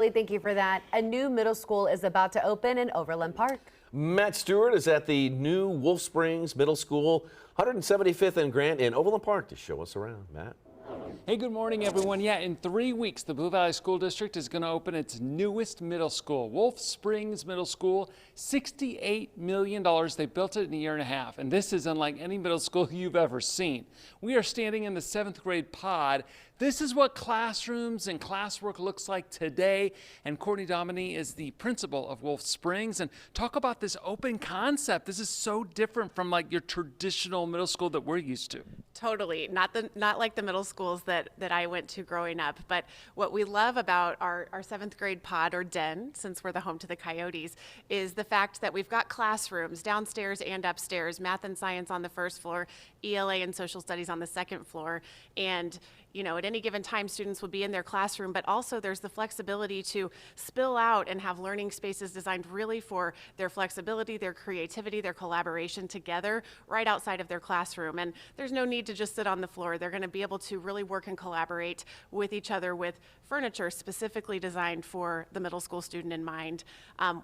Absolutely. Thank you for that. A new middle school is about to open in Overland Park. Matt Stewart is at the new Wolf Springs Middle School, 175th and Grant in Overland Park to show us around. Matt. Hey, good morning, everyone. Yeah, in 3 weeks, the Blue Valley School District is going to open its newest middle school, Wolf Springs Middle School. $68 million. They built it in a year and a half, and this is unlike any middle school you've ever seen. We are standing in the 7th grade pod. This is what classrooms and classwork looks like today, and Courtney Dominy is the principal of Wolf Springs, and talk about this open concept. This is so different from like your traditional middle school that we're used to. Totally, not like the middle schools that I went to growing up, but what we love about our 7th grade pod or den, since we're the home to the Coyotes, is the fact that we've got classrooms downstairs and upstairs, math and science on the first floor, ELA and social studies on the second floor, and at any given time, students will be in their classroom, but also there's the flexibility to spill out and have learning spaces designed really for their flexibility, their creativity, their collaboration together right outside of their classroom. And there's no need to just sit on the floor. They're going to be able to really work and collaborate with each other with furniture specifically designed for the middle school student in mind.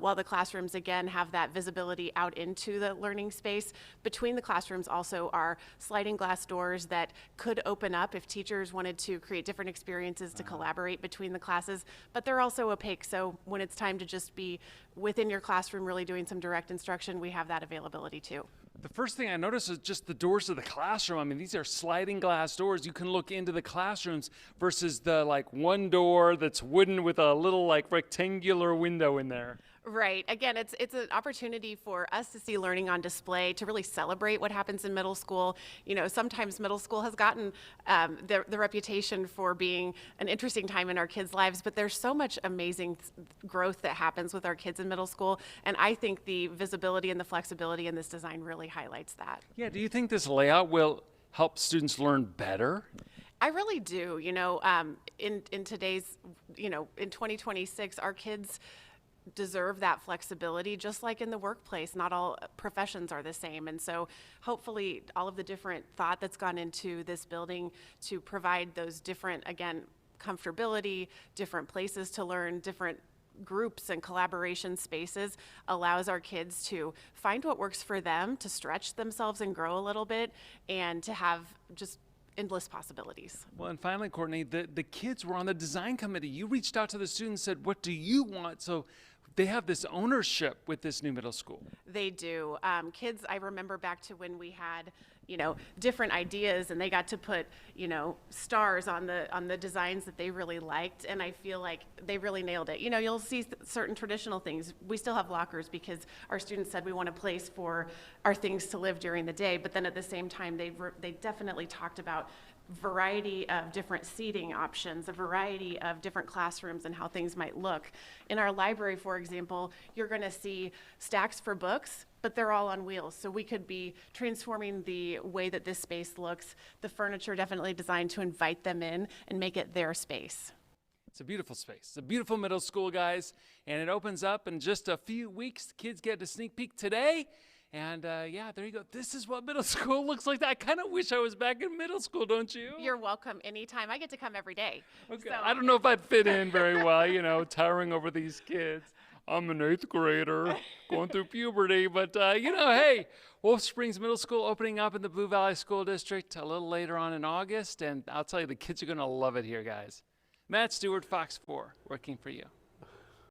While the classrooms, again, have that visibility out into the learning space, between the classrooms also are sliding glass doors that could open up if teachers wanted to create different experiences to collaborate between the classes, but they're also opaque, so when it's time to just be within your classroom really doing some direct instruction, we have that availability too. The first thing I noticed is just the doors of the classroom. I mean, these are sliding glass doors. You can look into the classrooms versus the one door that's wooden with a little rectangular window in there. Right. Again, it's an opportunity for us to see learning on display, to really celebrate what happens in middle school. Sometimes middle school has gotten the reputation for being an interesting time in our kids' lives, but there's so much amazing growth that happens with our kids in middle school, and I think the visibility and the flexibility in this design really highlights that. Yeah, do you think this layout will help students learn better? I really do. In today's, in 2026, our kids deserve that flexibility, just like in the workplace. Not all professions are the same, and so hopefully all of the different thought that's gone into this building to provide those different, again, comfortability, different places to learn, different groups and collaboration spaces allows our kids to find what works for them, to stretch themselves and grow a little bit, and to have just endless possibilities. Well, and finally, Courtney, the kids were on the design committee. You reached out to the students and said, what do you want? So they have this ownership with this new middle school. They do. Kids, I remember back to when we had, different ideas, and they got to put, stars on the designs that they really liked, and I feel like they really nailed it. You'll see certain traditional things. We still have lockers because our students said we want a place for our things to live during the day, but then at the same time, they definitely talked about variety of different seating options, a variety of different classrooms and how things might look. In our library, for example, you're going to see stacks for books, but they're all on wheels. So we could be transforming the way that this space looks. The furniture definitely designed to invite them in and make it their space. It's a beautiful space. It's a beautiful middle school, guys, and it opens up in just a few weeks. Kids get a sneak peek today. And yeah, there you go. This is what middle school looks like. I kind of wish I was back in middle school, don't you? You're welcome anytime. I get to come every day. Okay. So. I don't know if I'd fit in very well, towering over these kids. I'm an 8th grader going through puberty, but hey, Wolf Springs Middle School opening up in the Blue Valley School District a little later on in August, and I'll tell you, the kids are going to love it here, guys. Matt Stewart, Fox 4, working for you.